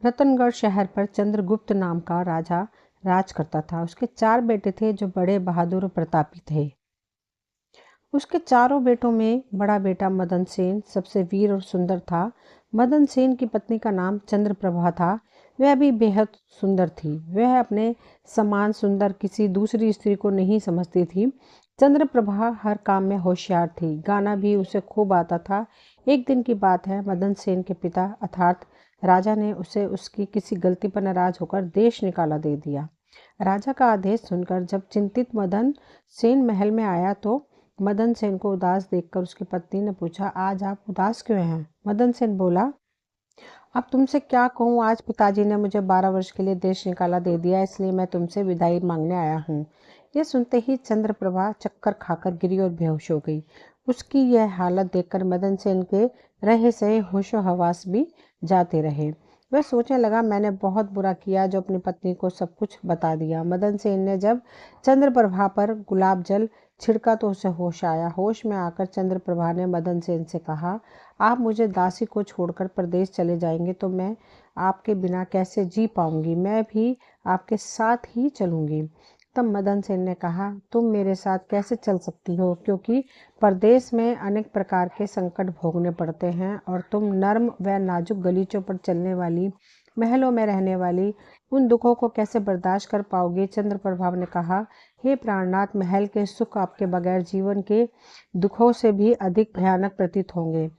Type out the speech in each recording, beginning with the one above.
रतनगढ़ शहर पर चंद्रगुप्त नाम का राजा राज करता था। उसके 4 बेटे थे जो बड़े बहादुर और प्रतापी थे। उसके चारों बेटों में बड़ा बेटा मदन सेन सबसे वीर और सुंदर था। मदन सेन की पत्नी का नाम चंद्रप्रभा था। वह भी बेहद सुंदर थी। वह अपने समान सुंदर किसी दूसरी स्त्री को नहीं समझती थी। चंद्रप्रभा हर काम में होशियार थी। गाना भी उसे खूब आता था। एक दिन की बात है, मदन सेन के पिता अर्थात राजा ने उसे उसकी किसी गलती पर नाराज होकर देश निकाला दे दिया। राजा का आदेश सुनकर जब चिंतित मदन सेन महल में आया तो मदन सेन को उदास देखकर उसकी पत्नी ने पूछा, आज आप उदास क्यों हैं? मदन सेन बोला, अब तुमसे क्या कहूँ, आज पिताजी ने मुझे 12 वर्ष के लिए देश निकाला दे दिया, इसलिए मैं तुमसे विदाई मांगने आया हूँ। यह सुनते ही चंद्रप्रभा चक्कर खाकर गिरी और बेहोश हो गई। उसकी यह हालत देखकर मदन सेन के रहे सहे होशो हवास भी जाते रहे। वह सोचने लगा, मैंने बहुत बुरा किया जो अपनी पत्नी को सब कुछ बता दिया। मदन सेन ने जब चंद्रप्रभा पर गुलाब जल छिड़का तो उसे होश आया। होश में आकर चंद्रप्रभा ने मदन सेन से कहा, आप मुझे दासी को छोड़कर प्रदेश चले जाएंगे तो मैं आपके बिना कैसे जी पाऊंगी? मैं भी आपके साथ ही चलूंगी। तब मदन सेन ने कहा, तुम मेरे साथ कैसे चल सकती हो, क्योंकि परदेश में अनेक प्रकार के संकट भोगने पड़ते हैं और तुम नर्म व नाजुक गलीचों पर चलने वाली, महलों में रहने वाली, उन दुखों को कैसे बर्दाश्त कर पाओगे? चंद्रप्रभा ने कहा, हे प्राणनाथ, महल के सुख आपके बगैर जीवन के दुखों से भी अधिक भयानक प्रतीत होंगे।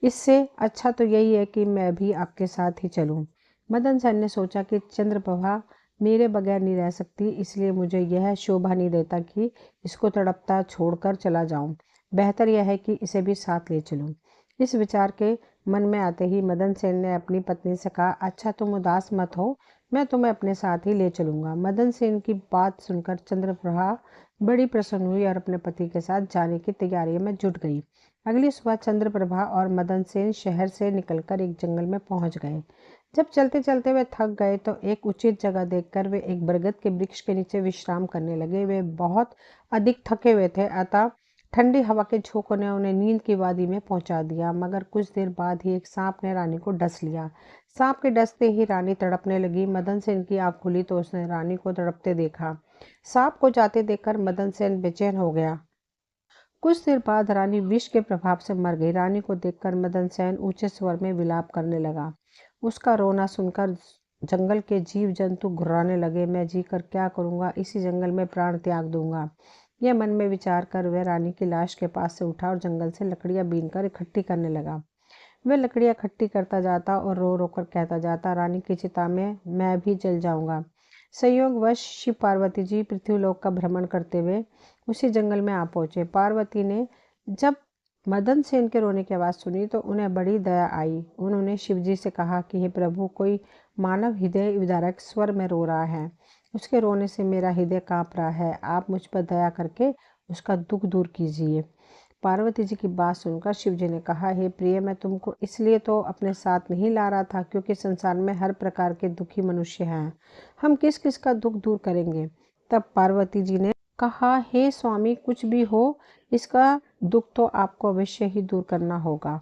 इससे अच्छा तो यही है कि मैं भी आपके साथ ही चलूं। मदन सेन ने सोचा कि चंद्रप्रभा मेरे बगैर नहीं रह सकती, इसलिए मुझे यह शोभा नहीं देता कि इसको तड़पता छोड़कर चला जाऊं। बेहतर यह है कि इसे भी साथ ले चलूं। इस विचार के मन में आते ही मदन सेन ने अपनी पत्नी से कहा, अच्छा तुम उदास मत हो, मैं तुम्हें अपने साथ ही ले चलूंगा। मदन सेन की बात सुनकर चंद्रप्रभा बड़ी प्रसन्न हुई और अपने पति के साथ जाने की तैयारी में जुट गई। अगली सुबह चंद्रप्रभा और मदन सेन शहर से निकलकर एक जंगल में पहुंच गए। जब चलते चलते वे थक गए तो एक उचित जगह देखकर वे एक बरगद के वृक्ष के नीचे विश्राम करने लगे। वे बहुत अधिक थके हुए थे, अतः ठंडी हवा के झोंकों ने उन्हें नींद की वादी में पहुंचा दिया। मगर कुछ देर बाद ही एक सांप ने रानी को डस लिया। सांप के डसते ही रानी तड़पने लगी। मदन सेन की आंख खुली तो उसने रानी को तड़पते देखा। सांप को जाते देखकर मदन सेन बेचैन हो गया। कुछ देर बाद रानी विष के प्रभाव से मर गई। रानी को देखकर मदन सेन ऊंचे स्वर में विलाप करने लगा। उसका रोना सुनकर जंगल के जीव जंतु घुर्राने लगे। मैं जी कर क्या करूंगा, इसी जंगल में प्राण त्याग दूंगा। यह मन में विचार कर वह रानी की लाश के पास से उठा और जंगल से लकड़ियां बीनकर इकट्ठी करने लगा। वह लकड़ियां इकट्ठी करता जाता और रो रो कर कहता जाता, रानी की चिता में मैं भी जल जाऊंगा। संयोगवश शिव पार्वती जी पृथ्वीलोक का भ्रमण करते हुए उसी जंगल में आ पहुंचे। पार्वती ने जब मदन सेन के रोने की आवाज़ सुनी तो उन्हें बड़ी दया आई। उन्होंने शिवजी से कहा कि हे प्रभु, कोई मानव हृदय विदारक स्वर में रो रहा है। उसके रोने से मेरा हृदय कांप रहा है। आप मुझ पर दया करके उसका दुख दूर कीजिए। पार्वती जी की बात सुनकर शिवजी ने कहा, हे प्रिय, मैं तुमको इसलिए तो अपने साथ नहीं ला रहा था क्योंकि संसार में हर प्रकार के दुखी मनुष्य हैं। हम किस किस का दुख दूर करेंगे? तब पार्वती जी ने कहा, हे स्वामी, कुछ भी हो, इसका दुख तो आपको अवश्य ही दूर करना होगा।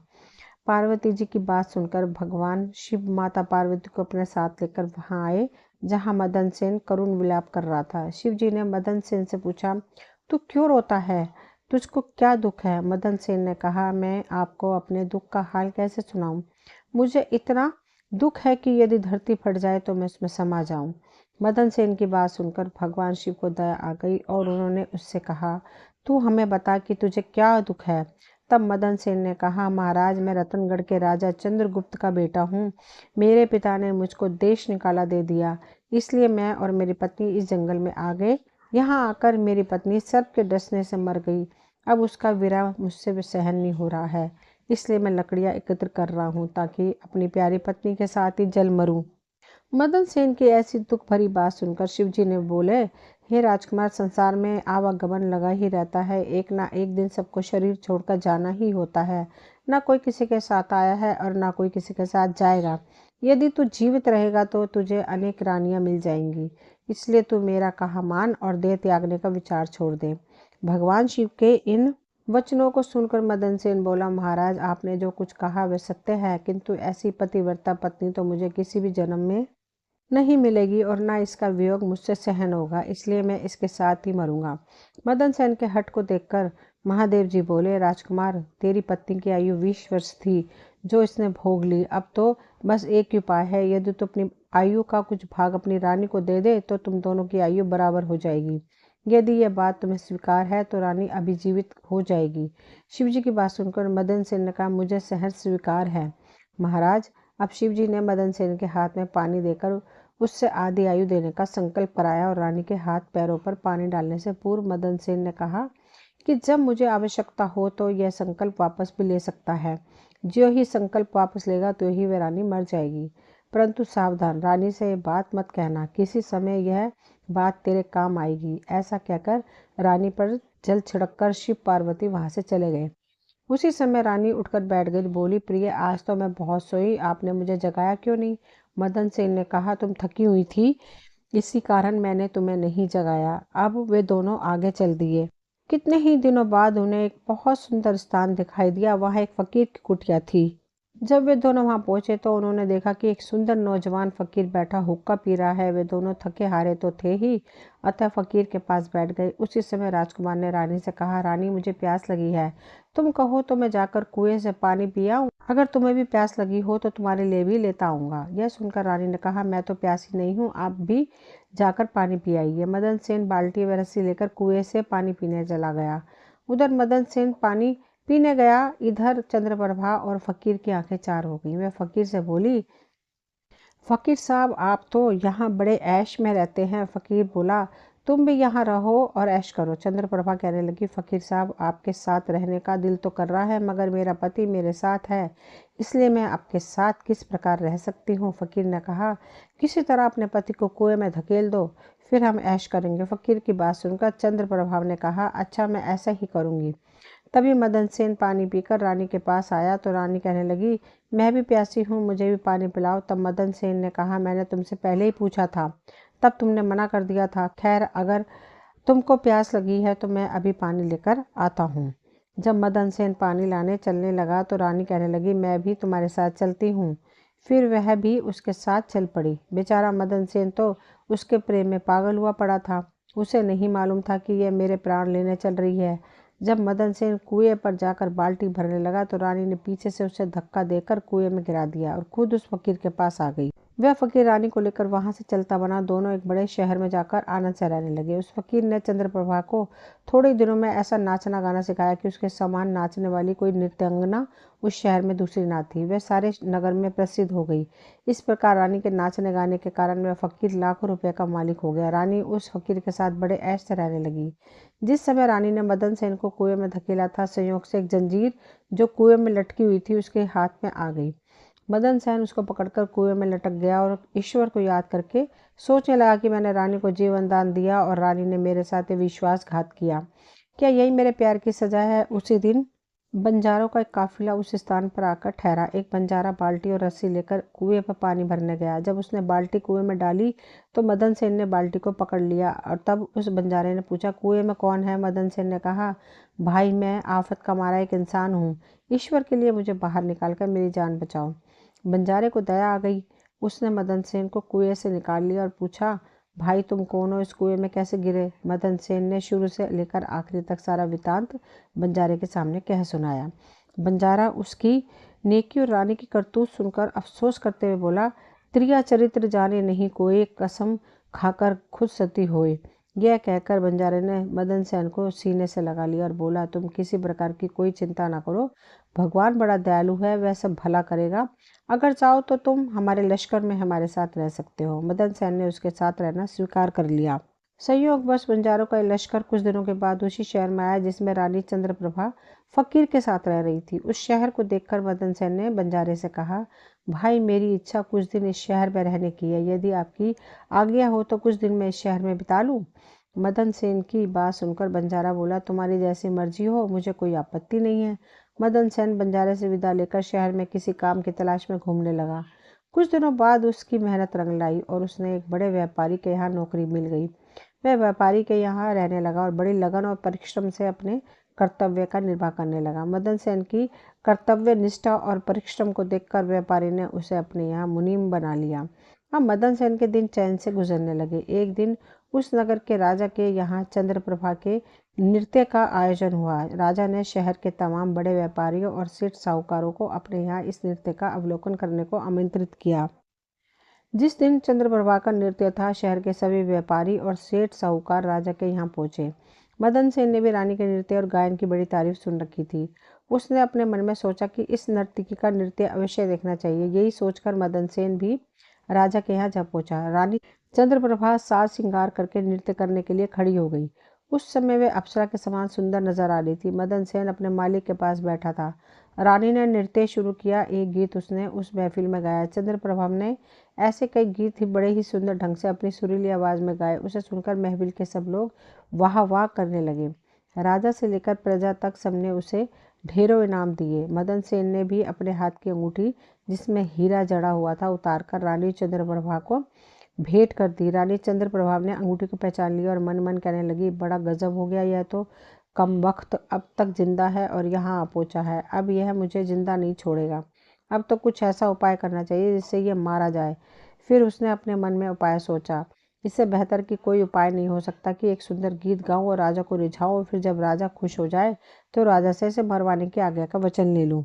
पार्वती जी की बात सुनकर भगवान शिव माता पार्वती को अपने साथ लेकर वहां आए जहां मदन सेन करुण विलाप कर रहा था। शिव जी ने मदन सेन से पूछा, तू क्यों रोता है? तुझको क्या दुख है? मदन सेन ने कहा, मैं आपको अपने दुख का हाल कैसे सुनाऊं? मुझे इतना दुख है कि यदि धरती फट जाए तो मैं उसमें समा जाऊं। मदन सेन की बात सुनकर भगवान शिव को दया आ गई और उन्होंने उससे कहा, तू हमें बता कि तुझे क्या दुख है। तब मदन सेन ने कहा, महाराज, मैं रतनगढ़ के राजा चंद्रगुप्त का बेटा हूँ। मेरे पिता ने मुझको देश निकाला दे दिया, इसलिए मैं और मेरी पत्नी इस जंगल में आ गए। यहाँ आकर मेरी पत्नी सर्प के डसने से मर गई। अब उसका विरह मुझसे भी सहन नहीं हो रहा है, इसलिए मैं लकड़ियाँ एकत्र कर रहा हूँ ताकि अपनी प्यारी पत्नी के साथ ही जल मरूं। मदन सेन की ऐसी दुख भरी बात सुनकर शिवजी ने बोले, हे राजकुमार, संसार में आवागमन लगा ही रहता है। एक ना एक दिन सबको शरीर छोड़कर जाना ही होता है। ना कोई किसी के साथ आया है और ना कोई किसी के साथ जाएगा। यदि तू जीवित रहेगा तो तुझे अनेक रानियां मिल जाएंगी, इसलिए तू मेरा कहा मान और देह त्यागने का विचार छोड़ दे। भगवान शिव के इन वचनों को सुनकर मदन सेन बोला, महाराज आपने जो कुछ कहा वह सत्य है, किंतु ऐसी पतिव्रता पत्नी तो मुझे किसी भी जन्म में नहीं मिलेगी और ना इसका वियोग मुझसे सहन होगा, इसलिए मैं इसके साथ ही मरूंगा। मदन सेन के हठ को देखकर महादेव जी बोले, राजकुमार तेरी पत्नी की आयु 20 वर्ष थी जो इसने भोग ली, अब तो बस एक ही उपाय है, यदि तू अपनी आयु का कुछ भाग अपनी रानी को दे दे तो तुम दोनों की आयु बराबर हो जाएगी। यदि यह बात तुम्हें स्वीकार है तो रानी अभी जीवित हो जाएगी। शिव जी की बात सुनकर मदन सेन ने कहा, मुझे सहर्ष स्वीकार है महाराज। अब शिव जी ने मदन सेन के हाथ में पानी देकर उससे आधी आयु देने का संकल्प कराया और रानी के हाथ पैरों पर पानी डालने से पूर्व मदन सेन ने कहा कि जब मुझे आवश्यकता हो तो यह संकल्प वापस भी ले सकता है। जो ही संकल्प वापस लेगा तो ही वह रानी मर जाएगी, परंतु सावधान, रानी से यह बात मत कहना, किसी समय यह बात तेरे काम आएगी। ऐसा कहकर रानी पर जल छिड़ककर शिव पार्वती वहां से चले गए। उसी समय रानी उठकर बैठ गई, बोली, प्रिय आज तो मैं बहुत सोई, आपने मुझे जगाया क्यों नहीं? मदन सेन ने कहा, तुम थकी हुई थी, इसी कारण मैंने तुम्हें नहीं जगाया। अब वे दोनों आगे चल दिए। कितने ही दिनों बाद उन्हें एक बहुत सुंदर स्थान दिखाई दिया। वहां एक फकीर की कुटिया थी। जब वे दोनों वहां पहुंचे तो उन्होंने देखा कि एक सुंदर नौजवान फकीर बैठा हुक्का पी रहा है। वे दोनों थके हारे तो थे ही, अतः फकीर के पास बैठ गए। उसी समय राजकुमार ने रानी से कहा, रानी मुझे प्यास लगी है, तुम कहो तो मैं जाकर कुएं से पानी पी आऊं। अगर तुम्हें भी प्यास लगी हो तो तुम्हारे लिए भी लेता आऊंगा। यह सुनकर रानी ने कहा, मैं तो प्यासी नहीं हूँ, आप भी जाकर पानी पी आइए। मदन सेन बाल्टी व रस्सी लेकर कुएं से पानी पीने चला गया। उधर मदन सेन पानी पीने गया, इधर चंद्रप्रभा और फकीर की आंखें चार हो गई। वह फकीर से बोली, फकीर साहब आप तो यहाँ बड़े ऐश में रहते हैं। फकीर बोला, तुम भी यहाँ रहो और ऐश करो। चंद्रप्रभा कहने लगी, फकीर साहब आपके साथ रहने का दिल तो कर रहा है, मगर मेरा पति मेरे साथ है, इसलिए मैं आपके साथ किस प्रकार रह सकती हूँ। फकीर ने कहा, किसी तरह अपने पति को कुएं में धकेल दो, फिर हम ऐश करेंगे। फकीर की बात सुनकर चंद्रप्रभा ने कहा, अच्छा मैं ऐसा ही करूँगी। तभी मदन सेन पानी पीकर रानी के पास आया तो रानी कहने लगी, मैं भी प्यासी हूँ, मुझे भी पानी पिलाओ। तब मदन सेन ने कहा, मैंने तुमसे पहले ही पूछा था, तब तुमने मना कर दिया था। खैर अगर तुमको प्यास लगी है तो मैं अभी पानी लेकर आता हूँ। जब मदन सेन पानी लाने चलने लगा तो रानी कहने लगी, मैं भी तुम्हारे साथ चलती हूँ। फिर वह भी उसके साथ चल पड़ी। बेचारा मदन सेन तो उसके प्रेम में पागल हुआ पड़ा था। उसे नहीं मालूम था कि यह मेरे प्राण लेने चल रही है। जब मदन सेन कुएं पर जाकर बाल्टी भरने लगा तो रानी ने पीछे से उसे धक्का देकर कुएं में गिरा दिया और खुद उस फकीर के पास आ गई। वह फकीर रानी को लेकर वहां से चलता बना। दोनों एक बड़े शहर में जाकर आनंद से रहने लगे। उस फकीर ने चंद्रप्रभा को थोड़े दिनों में ऐसा नाचना गाना सिखाया कि उसके समान नाचने वाली कोई नृत्यांगना उस शहर में दूसरी ना थी। वह सारे नगर में प्रसिद्ध हो गई। इस प्रकार रानी के नाचने गाने के कारण वह फकीर लाखों रुपए का मालिक हो गया। रानी उस फकीर के साथ बड़े ऐश से रहने लगी। जिस समय रानी ने मदन सेन को कुएं में धकेला था, संयोग से एक जंजीर जो कुएं में लटकी हुई थी उसके हाथ में आ गई। मदन सेन उसको पकड़कर कुएं में लटक गया और ईश्वर को याद करके सोचने लगा कि मैंने रानी को जीवन दान दिया और रानी ने मेरे साथ विश्वासघात किया। क्या यही मेरे प्यार की सजा है? उसी दिन बंजारों का एक काफिला उस स्थान पर आकर ठहरा। एक बंजारा बाल्टी और रस्सी लेकर कुएं पर पानी भरने गया। जब उसने बाल्टी कुएं में डाली तो मदन सेन ने बाल्टी को पकड़ लिया और तब उस बंजारे ने पूछा, कुएं में कौन है? मदन सेन ने कहा, भाई मैं आफत का मारा एक इंसान हूँ, ईश्वर के लिए मुझे बाहर निकालकर मेरी जान बचाओ। बंजारे को दया आ गई। उसने मदन सेन को कुएं से निकाल लिया और पूछा, भाई तुम कौन हो? इस कुएं में कैसे गिरे? मदन सेन ने शुरू से लेकर आखिरी तक सारा वृतांत बंजारे के सामने कह सुनाया। बंजारा उसकी नेकी और रानी की करतूत सुनकर अफसोस करते हुए बोला, त्रिया चरित्र जाने नहीं कोई, कसम खाकर खुद सती होए। यह कहकर बंजारे ने मदन सेन को सीने से लगा लिया और बोला, तुम किसी प्रकार की कोई चिंता ना करो, भगवान बड़ा दयालु है, वह सब भला करेगा। अगर चाहो तो तुम हमारे लश्कर में हमारे साथ रह सकते हो। मदन सेन ने उसके साथ रहना स्वीकार कर लिया। संयोगवश बंजारों का लश्कर कुछ दिनों के बाद उसी शहर में आया जिसमें रानी चंद्रप्रभा फकीर के साथ रह रही थी। उस शहर को देखकर मदन सेन ने बंजारे से कहा, भाई मेरी इच्छा कुछ दिन इस शहर में रहने की है, यदि आपकी आज्ञा हो तो कुछ दिन मैं इस शहर में बिता लूं। मदन सेन की बात सुनकर बंजारा बोला, तुम्हारी जैसी मर्जी हो, मुझे कोई आपत्ति नहीं है। मदन सेन बंजारे से विदा लेकर शहर में किसी काम की तलाश में घूमने लगा। कुछ दिनों बाद उसकी मेहनत रंग लाई और उसने एक बड़े व्यापारी के यहाँ नौकरी मिल गई। वह व्यापारी के यहाँ रहने लगा और बड़ी लगन और परिश्रम से अपने कर्तव्य का निर्वाह करने लगा। मदन सेन की कर्तव्य निष्ठा और परिश्रम को देखकर व्यापारी ने उसे अपने यहाँ मुनीम बना लिया। अब मदन सेन के दिन चैन से गुजरने लगे। एक दिन उस नगर के राजा के यहाँ चंद्रप्रभा के नृत्य का आयोजन हुआ। राजा ने शहर के तमाम बड़े व्यापारियों और सेठ साहूकारों को अपने यहाँ इस नृत्य का अवलोकन करने को आमंत्रित किया। जिस दिन चंद्रप्रभा का नृत्य था, शहर के सभी व्यापारी और सेठ साहूकार राजा के यहाँ पहुंचे। मदन सेन ने भी रानी के नृत्य और गायन की बड़ी तारीफ सुन रखी थी। उसने अपने मन में सोचा कि इस नर्तकी का नृत्य अवश्य देखना चाहिए। यही सोचकर मदन सेन भी राजा के यहाँ जा पहुंचा। रानी चंद्रप्रभा साज श्रृंगार करके नृत्य करने के लिए खड़ी हो गई। उस समय वे अप्सरा के समान सुंदर नजर आ रही थी। मदन सेन अपने मालिक के पास बैठा था। रानी ने नृत्य शुरू किया। एक गीत उसने उस महफिल में गाया। चंद्रप्रभा ने ऐसे कई गीत ही बड़े ही सुंदर ढंग से अपनी सुरीली आवाज में गाए। उसे सुनकर महफिल के सब लोग वाह वाह करने लगे। राजा से लेकर प्रजा तक सबने उसे ढेरों इनाम दिए। मदन सेन ने भी अपने हाथ की अंगूठी, जिसमें हीरा जड़ा हुआ था, उतारकर रानी चंद्रप्रभा को भेंट कर दी। रानी चंद्रप्रभा ने अंगूठी को पहचान लिया और मन मन कहने लगी, बड़ा गजब हो गया, यह तो कम वक्त अब तक जिंदा है और यहाँ आ पहुंचा है। अब यह मुझे जिंदा नहीं छोड़ेगा। अब तो कुछ ऐसा उपाय करना चाहिए जिससे यह मारा जाए। फिर उसने अपने मन में उपाय सोचा। इससे बेहतर कि कोई उपाय नहीं हो सकता कि एक सुंदर गीत गाऊं और राजा को रिझाऊं, फिर जब राजा खुश हो जाए तो राजा से इसे मरवाने की आज्ञा का वचन ले लूं।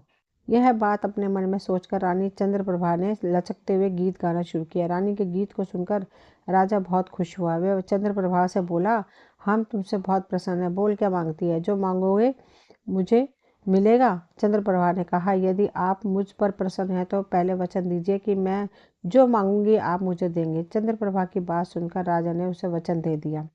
यह बात अपने मन में सोचकर रानी चंद्रप्रभा ने लचकते हुए गीत गाना शुरू किया। रानी के गीत को सुनकर राजा बहुत खुश हुआ। वह चंद्रप्रभा से बोला, हम तुमसे बहुत प्रसन्न है। बोल, क्या मांगती है? जो मांगोगे मुझे मिलेगा। चंद्रप्रभा ने कहा, यदि आप मुझ पर प्रसन्न हैं तो पहले वचन दीजिए कि मैं जो मांगूंगी आप मुझे देंगे। चंद्रप्रभा की बात सुनकर राजा ने उसे वचन दे दिया।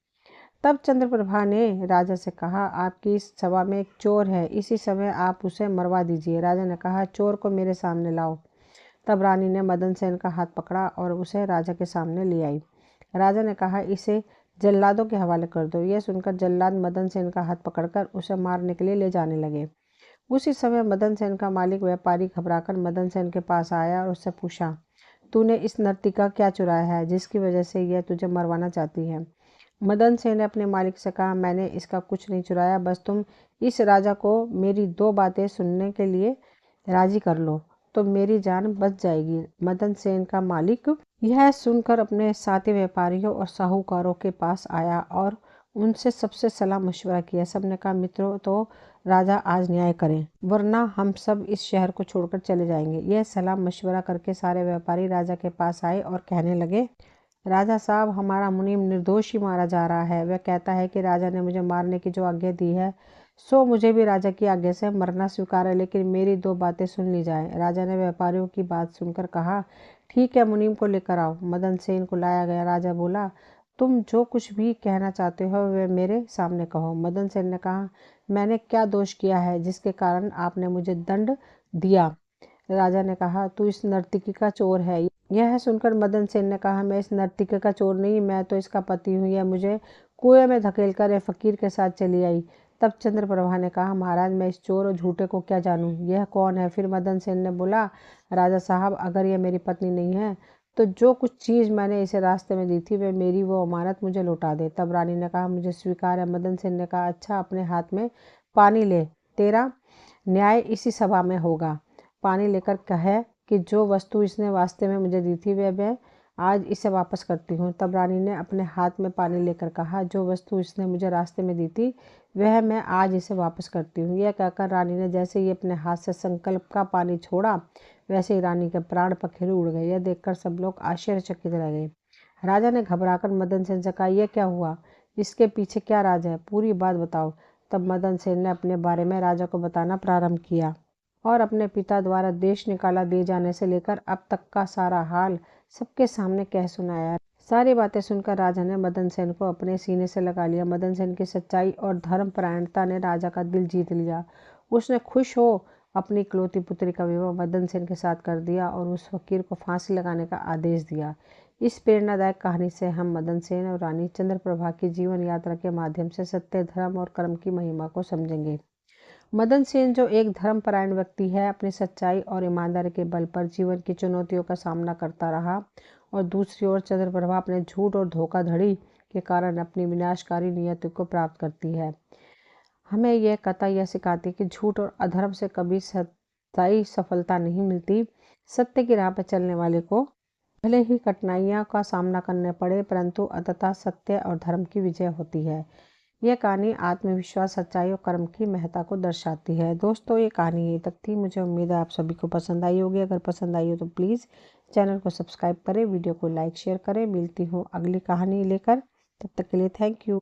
तब चंद्रप्रभा ने राजा से कहा, आपकी इस सभा में एक चोर है, इसी समय आप उसे मरवा दीजिए। राजा ने कहा, चोर को मेरे सामने लाओ। तब रानी ने मदन सेन का हाथ पकड़ा और उसे राजा के सामने ले आई। राजा ने कहा, इसे जल्लादों के हवाले कर दो। यह सुनकर जल्लाद मदन सेन का हाथ पकड़कर उसे मारने के लिए ले जाने लगे। उसी समय मदन सेन का मालिक व्यापारी घबराकर मदन सेन के पास आया और उससे पूछा, तूने इस नर्तिका क्या चुराया है जिसकी वजह से यह तुझे मरवाना चाहती है? मदन सेन ने अपने मालिक से कहा, मैंने इसका कुछ नहीं चुराया, बस तुम इस राजा को मेरी दो बातें सुनने के लिए राजी कर लो तो मेरी जान बच जाएगी। मदन सेन का मालिक यह सुनकर अपने साथी व्यापारियों और साहूकारों के पास आया और उनसे सबसे सलाह मशवरा किया। सबने कहा, मित्रों, तो राजा आज न्याय करें, वरना हम सब इस शहर को छोड़कर चले जाएंगे। यह सलाह मशवरा करके सारे व्यापारी राजा के पास आए और कहने लगे, राजा साहब, हमारा मुनीम निर्दोष ही मारा जा रहा है। वह कहता है कि राजा ने मुझे मारने की जो आज्ञा दी है सो मुझे भी राजा की आज्ञा से मरना स्वीकार है, लेकिन मेरी दो बातें सुन ली जाए। राजा ने व्यापारियों की बात सुनकर कहा, ठीक है, मुनीम को लेकर आओ। मदन सेन को लाया गया। राजा बोला, तुम जो कुछ भी कहना चाहते हो वह मेरे सामने कहो। मदन सेन ने कहा, मैंने क्या दोष किया है जिसके कारण आपने मुझे दंड दिया? राजा ने कहा, तू इस नर्तकी का चोर है। यह सुनकर मदन सेन ने कहा, मैं इस नर्तकी का चोर नहीं, मैं तो इसका पति हूँ। यह मुझे कुएं में धकेलकर यह फकीर के साथ चली आई। तब चंद्रप्रभा ने कहा, महाराज, मैं इस चोर और झूठे को क्या जानूं, यह कौन है? फिर मदन सेन ने बोला, राजा साहब, अगर यह मेरी पत्नी नहीं है तो जो कुछ चीज़ मैंने इसे रास्ते में दी थी वह मेरी वो अमानत मुझे लौटा दे। तब रानी ने कहा, मुझे स्वीकार है। मदन सेन ने कहा, अच्छा, अपने हाथ में पानी ले, तेरा न्याय इसी सभा में होगा। पानी लेकर कहे कि जो वस्तु इसने वास्ते में मुझे दी थी वह मैं आज इसे वापस करती हूँ। तब रानी ने अपने हाथ में पानी लेकर कहा, जो वस्तु इसने मुझे रास्ते में दी थी वह मैं आज इसे वापस करती हूँ। यह कहकर रानी ने जैसे ही अपने हाथ से संकल्प का पानी छोड़ा वैसे ही रानी के प्राण पखेरु उड़ गए। यह देखकर सब लोग आश्चर्यचकित रह गए। राजा ने घबराकर मदन सेन से कहा, यह क्या हुआ? इसके पीछे क्या राज है? पूरी बात बताओ। तब मदन सेन ने अपने बारे में राजा को बताना प्रारंभ किया और अपने पिता द्वारा देश निकाला दिए जाने से लेकर अब तक का सारा हाल सबके सामने कह सुनाया। सारी बातें सुनकर राजा ने मदन सेन को अपने सीने से लगा लिया। मदन सेन की सच्चाई और धर्मपरायणता ने राजा का दिल जीत लिया। उसने खुश हो अपनी इकलौती पुत्री का विवाह मदन सेन के साथ कर दिया और उस फकीर को फांसी लगाने का आदेश दिया। इस प्रेरणादायक कहानी से हम मदन सेन और रानी चंद्रप्रभा की जीवन यात्रा के माध्यम से सत्य, धर्म और कर्म की महिमा को समझेंगे। मदन सेन, जो एक धर्मपरायण व्यक्ति है, अपनी सच्चाई और ईमानदारी के बल पर जीवन की चुनौतियों का सामना करता रहा, और दूसरी ओर चंद्रप्रभा अपने झूठ और धोखाधड़ी के कारण अपनी विनाशकारी नियति को प्राप्त करती है। हमें यह कथा यह सिखाती है कि झूठ और अधर्म से कभी सच्चाई सफलता नहीं मिलती। सत्य की राह पर चलने वाले को भले ही कठिनाइयों का सामना करना पड़े, परंतु अंततः सत्य और धर्म की विजय होती है। यह कहानी आत्मविश्वास, सच्चाई और कर्म की महत्ता को दर्शाती है। दोस्तों, ये कहानी यहीं तक थी। मुझे उम्मीद है आप सभी को पसंद आई होगी। अगर पसंद आई हो तो प्लीज़ चैनल को सब्सक्राइब करें, वीडियो को लाइक शेयर करें। मिलती हूँ अगली कहानी लेकर, तब तक के लिए थैंक यू।